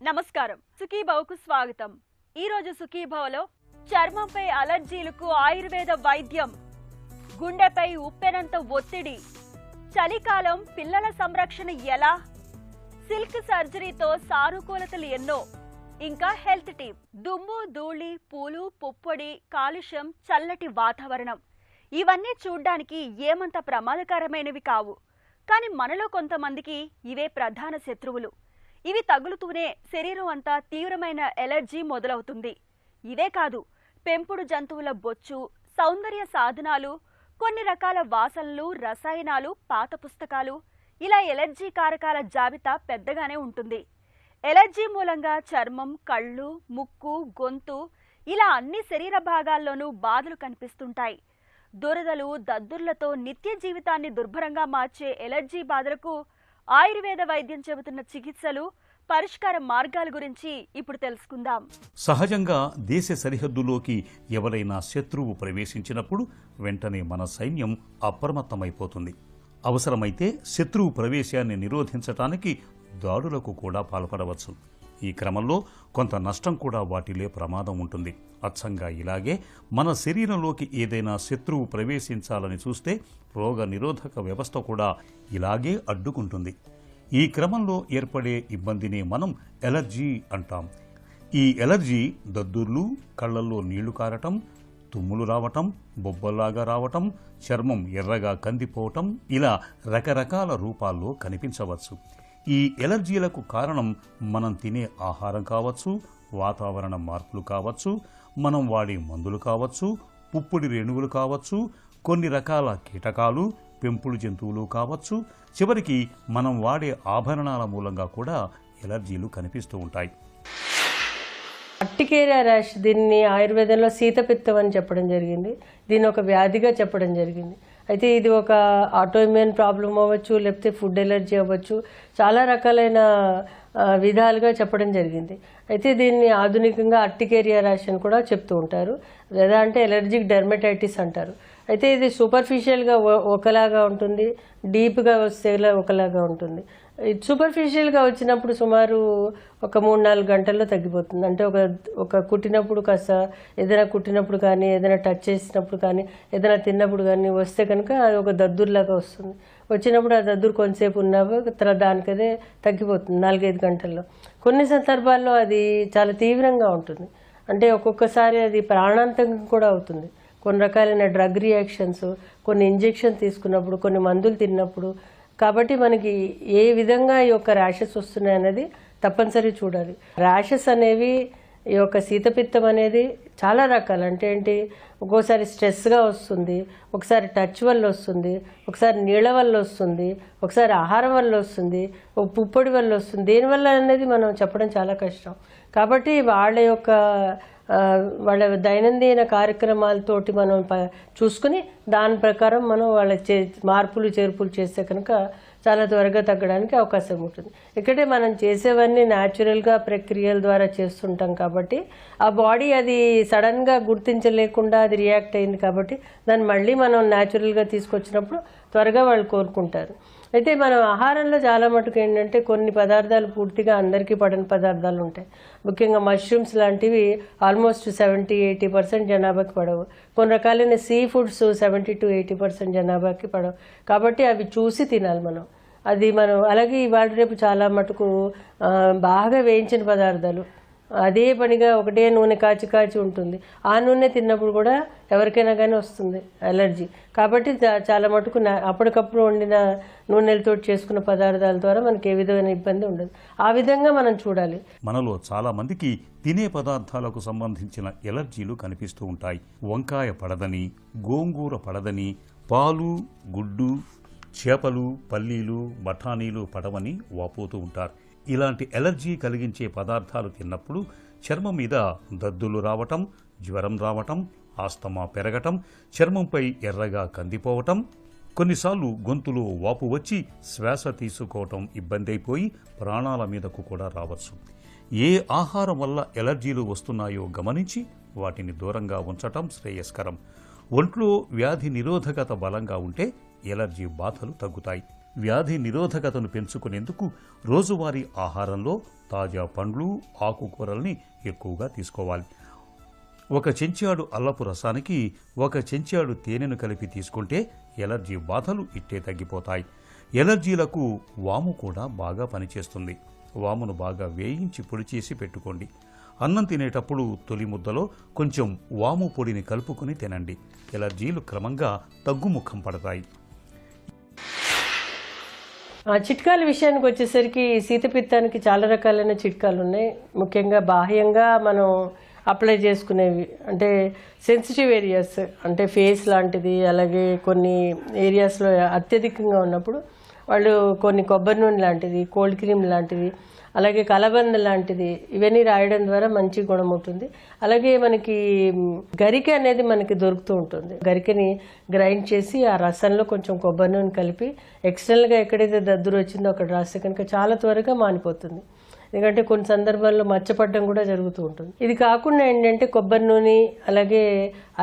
నమస్కారం, సుఖీభవకు స్వాగతం. ఈ రోజు సుఖీభవలో చర్మంపై అలర్జీలకు ఆయుర్వేద వైద్యం, గుండెపై ఉప్పెనంత ఒత్తిడి, చలికాలం పిల్లల సంరక్షణ ఎలా, సిల్క్ సర్జరీతో సానుకూలతలు ఎన్నో, ఇంకా హెల్త్ టిప్, దుమ్ము ధూళి, పూలు పుప్పొడి, కాలుష్యం, చల్లటి వాతావరణం ఇవన్నీ చూడ్డానికి ఏమంత ప్రమాదకరమైనవి కావు. కానీ మనలో కొంతమందికి ఇవే ప్రధాన శత్రువులు. ఇవి తగులుతూనే శరీరం అంతా తీవ్రమైన ఎలర్జీ మొదలవుతుంది. ఇదే కాదు, పెంపుడు జంతువుల బొచ్చు, సౌందర్య సాధనాలు, కొన్ని రకాల వాసనలు, రసాయనాలు, పాత పుస్తకాలు, ఇలా ఎలర్జీ కారకాల జాబితా పెద్దగానే ఉంటుంది. ఎలర్జీ మూలంగా చర్మం, కళ్ళు, ముక్కు, గొంతు ఇలా అన్ని శరీర భాగాల్లోనూ బాధలు కనిపిస్తుంటాయి. దురదలు, దద్దుర్లతో నిత్య జీవితాన్ని దుర్భరంగా మార్చే ఎలర్జీ బాధలకు ఆయుర్వేద వైద్యం చెబుతున్న చికిత్సలు, పరిష్కార మార్గాల గురించి ఇప్పుడు తెలుసుకుందాం. సహజంగా దేశ సరిహద్దులోకి ఎవరైనా శత్రువు ప్రవేశించినప్పుడు వెంటనే మన సైన్యం అప్రమత్తమైపోతుంది. అవసరమైతే శత్రువు ప్రవేశాన్ని నిరోధించటానికి దాడులకు కూడా పాల్పడవచ్చు. ఈ క్రమంలో కొంత నష్టం కూడా వాటిల్లే ప్రమాదం ఉంటుంది. అచ్చంగా ఇలాగే మన శరీరంలోకి ఏదైనా శత్రువు ప్రవేశించాలని చూస్తే రోగ నిరోధక వ్యవస్థ కూడా ఇలాగే అడ్డుకుంటుంది. ఈ క్రమంలో ఏర్పడే ఇబ్బందిని మనం ఎలర్జీ అంటాం. ఈ ఎలర్జీ దద్దుర్లు, కళ్లల్లో నీళ్లు కారటం, తుమ్ములు రావటం, బొబ్బల్లాగా రావటం, చర్మం ఎర్రగా కందిపోవటం ఇలా రకరకాల రూపాల్లో కనిపించవచ్చు. ఈ ఎలర్జీలకు కారణం మనం తినే ఆహారం కావచ్చు, వాతావరణ మార్పులు కావచ్చు, మనం వాడే మందులు కావచ్చు, పుప్పొడి రేణువులు కావచ్చు, కొన్ని రకాల కీటకాలు, పెంపుడు జంతువులు కావచ్చు, చివరికి మనం వాడే ఆభరణాల మూలంగా కూడా ఎలర్జీలు కనిపిస్తూ ఉంటాయి. అర్టికేరియా ర్యాష్, దీన్ని ఆయుర్వేదంలో శీతపిత్తం అని చెప్పడం జరిగింది. దీన్ని ఒక వ్యాధిగా చెప్పడం జరిగింది. అయితే ఇది ఒక ఆటోఇమ్యూన్ ప్రాబ్లం అవ్వచ్చు, లేకపోతే ఫుడ్ ఎలర్జీ అవ్వచ్చు, చాలా రకాలైన విధాలుగా చెప్పడం జరిగింది. అయితే దీన్ని ఆధునికంగా అర్టికేరియా ర్యాష్ అని కూడా చెప్తూ ఉంటారు, లేదా అంటే ఎలర్జిక్ డెర్మటైటిస్ అంటారు. అయితే ఇది సూపర్ఫిషియల్గా ఒకలాగా ఉంటుంది, డీప్గా వస్తే ఒకలాగా ఉంటుంది. సూపర్ఫిషియల్గా వచ్చినప్పుడు సుమారు ఒక 3-4 గంటల్లో తగ్గిపోతుంది. అంటే ఒక కుట్టినప్పుడు కాస్త ఏదైనా కుట్టినప్పుడు కానీ, ఏదైనా టచ్ చేసినప్పుడు కానీ, ఏదైనా తిన్నప్పుడు కానీ వస్తే కనుక అది ఒక దద్దుర్లాగా వస్తుంది. వచ్చినప్పుడు ఆ దద్దురు కొంతసేపు ఉన్నాక దానికదే తగ్గిపోతుంది 4-5 గంటల్లో. కొన్ని సందర్భాల్లో అది చాలా తీవ్రంగా ఉంటుంది. అంటే ఒక్కొక్కసారి అది ప్రాణాంతకం కూడా అవుతుంది. కొన్ని రకాలైన డ్రగ్ రియాక్షన్స్, కొన్ని ఇంజెక్షన్ తీసుకున్నప్పుడు, కొన్ని మందులు తిన్నప్పుడు. కాబట్టి మనకి ఏ విధంగా ఈ యొక్క ర్యాషెస్ వస్తున్నాయి అనేది తప్పనిసరి చూడాలి. ర్యాషెస్ అనేవి, ఈ యొక్క శీతపిత్తం అనేది చాలా రకాలు. అంటే ఏంటి, ఒక్కోసారి స్ట్రెస్గా వస్తుంది, ఒకసారి టచ్ వల్ల వస్తుంది, ఒకసారి నీళ్ళ వల్ల వస్తుంది, ఒకసారి ఆహారం వల్ల వస్తుంది, ఒక పుప్పొడి వల్ల వస్తుంది. దేనివల్ల అనేది మనం చెప్పడం చాలా కష్టం. కాబట్టి వాళ్ళ దైనందిన కార్యక్రమాలతోటి మనం చూసుకుని దాని ప్రకారం మనం వాళ్ళ మార్పులు చేర్పులు చేస్తే కనుక చాలా త్వరగా తగ్గడానికి అవకాశం ఉంటుంది. ఇక్కడే మనం చేసేవన్నీ న్యాచురల్గా ప్రక్రియల ద్వారా చేస్తుంటాం కాబట్టి ఆ బాడీ అది సడన్గా గుర్తించలేకుండా అది రియాక్ట్ అయింది కాబట్టి దాన్ని మళ్ళీ మనం న్యాచురల్గా తీసుకొచ్చినప్పుడు త్వరగా వాళ్ళు కోలుకుంటారు. అయితే మనం ఆహారంలో చాలా మటుకు ఏంటంటే కొన్ని పదార్థాలు పూర్తిగా అందరికీ పడని పదార్థాలు ఉంటాయి. ముఖ్యంగా మష్రూమ్స్ లాంటివి ఆల్మోస్ట్ 70-80% జనాభాకి పడవు. కొన్ని రకాలైన సీ ఫుడ్స్ 70-80% జనాభాకి పడవు. కాబట్టి అవి చూసి తినాలి మనం. అలాగే ఇవాళ రేపు చాలా మటుకు బాగా వేయించిన పదార్థాలు, అదే పనిగా ఒకటే నూనె కాచి ఉంటుంది. ఆ నూనె తిన్నప్పుడు కూడా ఎవరికైనా కానీ వస్తుంది ఎలర్జీ. కాబట్టి చాలా మటుకు అప్పటికప్పుడు వండిన నూనెలతో చేసుకున్న పదార్థాల ద్వారా మనకి ఏ విధమైన ఇబ్బంది ఉండదు. ఆ విధంగా మనం చూడాలి. మనలో చాలా మందికి తినే పదార్థాలకు సంబంధించిన ఎలర్జీలు కనిపిస్తూ ఉంటాయి. వంకాయ పడదని, గోంగూర పడదని, పాలు, గుడ్డు, చేపలు, పల్లీలు, బఠానీలు పడవని వాపోతూ ఉంటారు. ఇలాంటి ఎలర్జీ కలిగించే పదార్థాలు తిన్నప్పుడు చర్మం మీద దద్దులు రావటం, జ్వరం రావటం, ఆస్తమా పెరగటం, చర్మంపై ఎర్రగా కందిపోవటం, కొన్నిసార్లు గొంతులో వాపు వచ్చి శ్వాస తీసుకోవటం ఇబ్బంది అయిపోయి ప్రాణాల మీదకు కూడా రావచ్చు. ఏ ఆహారం వల్ల ఎలర్జీలు వస్తున్నాయో గమనించి వాటిని దూరంగా ఉంచటం శ్రేయస్కరం. ఒంట్లో వ్యాధి నిరోధకత బలంగా ఉంటే ఎలర్జీ బాధలు తగ్గుతాయి. వ్యాధి నిరోధకతను పెంచుకునేందుకు రోజువారీ ఆహారంలో తాజా పండ్లు, ఆకుకూరల్ని ఎక్కువగా తీసుకోవాలి. 1 చెంచాడు అల్లపు రసానికి 1 చెంచాడు తేనెను కలిపి తీసుకుంటే ఎలర్జీ బాధలు ఇట్టే తగ్గిపోతాయి. ఎలర్జీలకు వాము కూడా బాగా పనిచేస్తుంది. వామును బాగా వేయించి పొడి చేసి పెట్టుకోండి. అన్నం తినేటప్పుడు తొలి ముద్దలో కొంచెం వాము పొడిని కలుపుకుని తినండి. ఎలర్జీలు క్రమంగా తగ్గుముఖం పడతాయి. చిట్కాల విషయానికి వచ్చేసరికి శీతపిత్తానికి చాలా రకాలైన చిట్కాలు ఉన్నాయి. ముఖ్యంగా బాహ్యంగా మనం అప్లై చేసుకునేవి అంటే సెన్సిటివ్ ఏరియాస్ అంటే ఫేస్ లాంటిది, అలాగే కొన్ని ఏరియాస్లో అత్యధికంగా ఉన్నప్పుడు వాళ్ళు కొన్ని కొబ్బరి నూనె లాంటిది, కోల్డ్ క్రీమ్ లాంటిది, అలాగే కలబంద లాంటిది ఇవన్నీ రాయడం ద్వారా మంచి గుణం ఉంటుంది. అలాగే మనకి గరికె అనేది మనకి దొరుకుతూ ఉంటుంది. గరికెని గ్రైండ్ చేసి ఆ రసంలో కొంచెం కొబ్బరి నూనె కలిపి ఎక్స్టర్నల్గా ఎక్కడైతే దద్దురు వచ్చిందో అక్కడ రాస్తే కనుక చాలా త్వరగా మానిపోతుంది. ఎందుకంటే కొన్ని సందర్భాల్లో మచ్చపడడం కూడా జరుగుతూ ఉంటుంది. ఇది కాకుండా ఏంటంటే కొబ్బరి నూనె అలాగే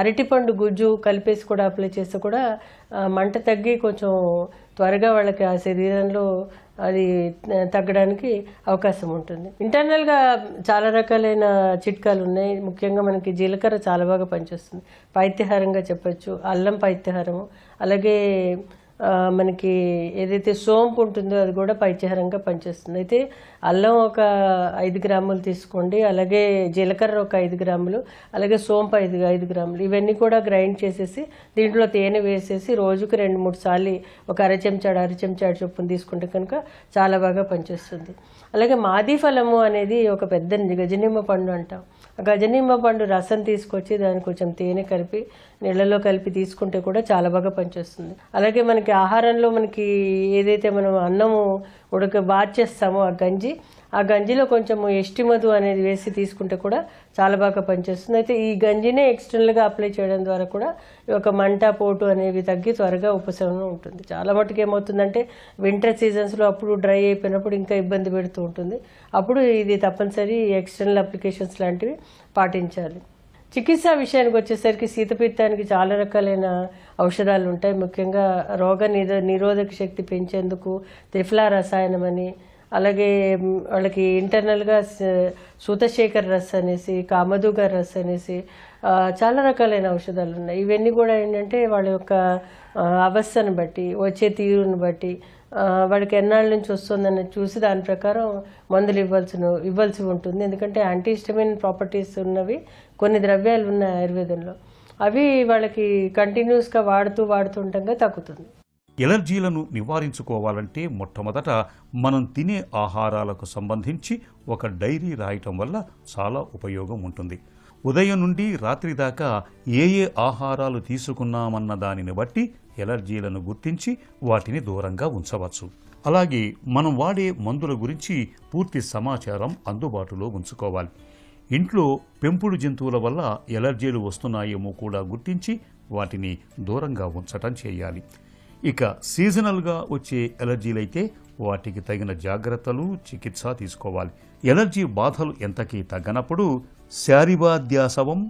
అరటిపండు గుజ్జు కలిపేసి కూడా అప్లై చేస్తే కూడా మంట తగ్గి కొంచెం త్వరగా వాళ్ళకి ఆ శరీరంలో అది తగ్గడానికి అవకాశం ఉంటుంది. ఇంటర్నల్గా చాలా రకాలైన చిట్కాలు ఉన్నాయి. ముఖ్యంగా మనకి జీలకర్ర చాలా బాగా పనిచేస్తుంది. పైత్యహారంగా చెప్పచ్చు. అల్లం పైత్యహారము, అలాగే మనకి ఏదైతే సోంపు ఉంటుందో అది కూడా పైత్యహారంగా పనిచేస్తుంది. అయితే అల్లం ఒక 5 గ్రాములు తీసుకోండి, అలాగే జీలకర్ర ఒక 5 గ్రాములు, అలాగే సోంపు 5 గ్రాములు ఇవన్నీ కూడా గ్రైండ్ చేసేసి దీంట్లో తేనె వేసేసి రోజుకు 2-3 సార్లు ఒక అర చెంచాడు చొప్పున తీసుకుంటే కనుక చాలా బాగా పనిచేస్తుంది. అలాగే మాది ఫలము అనేది ఒక పెద్ద గజనిమ్మ పండు అంటాం. ఆ గజనిమ్మ పండు రసం తీసుకొచ్చి దానికి కొంచెం తేనె కలిపి నీళ్ళలో కలిపి తీసుకుంటే కూడా చాలా బాగా పనిచేస్తుంది. అలాగే మనకి ఆహారంలో మనకి ఏదైతే మనం అన్నము బార్చేస్తామో ఆ గంజిలో కొంచెం ఎస్టిమధు అనేది వేసి తీసుకుంటే కూడా చాలా బాగా పనిచేస్తుంది. అయితే ఈ గంజినే ఎక్స్టర్నల్గా అప్లై చేయడం ద్వారా కూడా ఈ ఒక మంట పోటు అనేవి తగ్గి త్వరగా ఉపశమనం ఉంటుంది. చాలా మటుకు ఏమవుతుందంటే వింటర్ సీజన్స్లో అప్పుడు డ్రై అయిపోయినప్పుడు ఇంకా ఇబ్బంది పెడుతూ ఉంటుంది. అప్పుడు ఇది తప్పనిసరి ఎక్స్టర్నల్ అప్లికేషన్స్ లాంటివి పాటించాలి. చికిత్స విషయానికి వచ్చేసరికి శీతపిత్తానికి చాలా రకాలైన ఔషధాలు ఉంటాయి. ముఖ్యంగా రోగ నిరోధక శక్తి పెంచేందుకు త్రిఫలా రసాయనం అని, అలాగే వాళ్ళకి ఇంటర్నల్గా సూతశేఖర్ రస్ అనేసి, కామధుగర్ రస్ అనేసి చాలా రకాలైన ఔషధాలు ఉన్నాయి. ఇవన్నీ కూడా ఏంటంటే వాళ్ళ యొక్క అవస్థను బట్టి, వచ్చే తీరుని బట్టి, వాడికి ఎన్నాళ్ళ నుంచి వస్తుందని చూసి దాని ప్రకారం మందులు ఇవ్వాల్సి ఉంటుంది. ఎందుకంటే యాంటీహిస్టమిన్ ప్రాపర్టీస్ ఉన్నవి కొన్ని ద్రవ్యాలు ఉన్నాయి ఆయుర్వేదంలో. అవి వాళ్ళకి కంటిన్యూస్గా వాడుతూ ఉండగా తగ్గుతుంది. ఎలర్జీలను నివారించుకోవాలంటే మొట్టమొదట మనం తినే ఆహారాలకు సంబంధించి ఒక డైరీ రాయటం వల్ల చాలా ఉపయోగం ఉంటుంది. ఉదయం నుండి రాత్రి దాకా ఏ ఆహారాలు తీసుకున్నామన్న దానిని బట్టి ఎలర్జీలను గుర్తించి వాటిని దూరంగా ఉంచవచ్చు. అలాగే మనం వాడే మందుల గురించి పూర్తి సమాచారం అందుబాటులో ఉంచుకోవాలి. ఇంట్లో పెంపుడు జంతువుల వల్ల ఎలర్జీలు వస్తున్నాయేమో కూడా గుర్తించి వాటిని దూరంగా ఉంచటం చేయాలి. ఇక సీజనల్గా వచ్చే ఎలర్జీలైతే వాటికి తగిన జాగ్రత్తలు, చికిత్స తీసుకోవాలి. ఎలర్జీ బాధలు ఎంతకీ తగ్గనప్పుడు శారిబాధ్యాసవం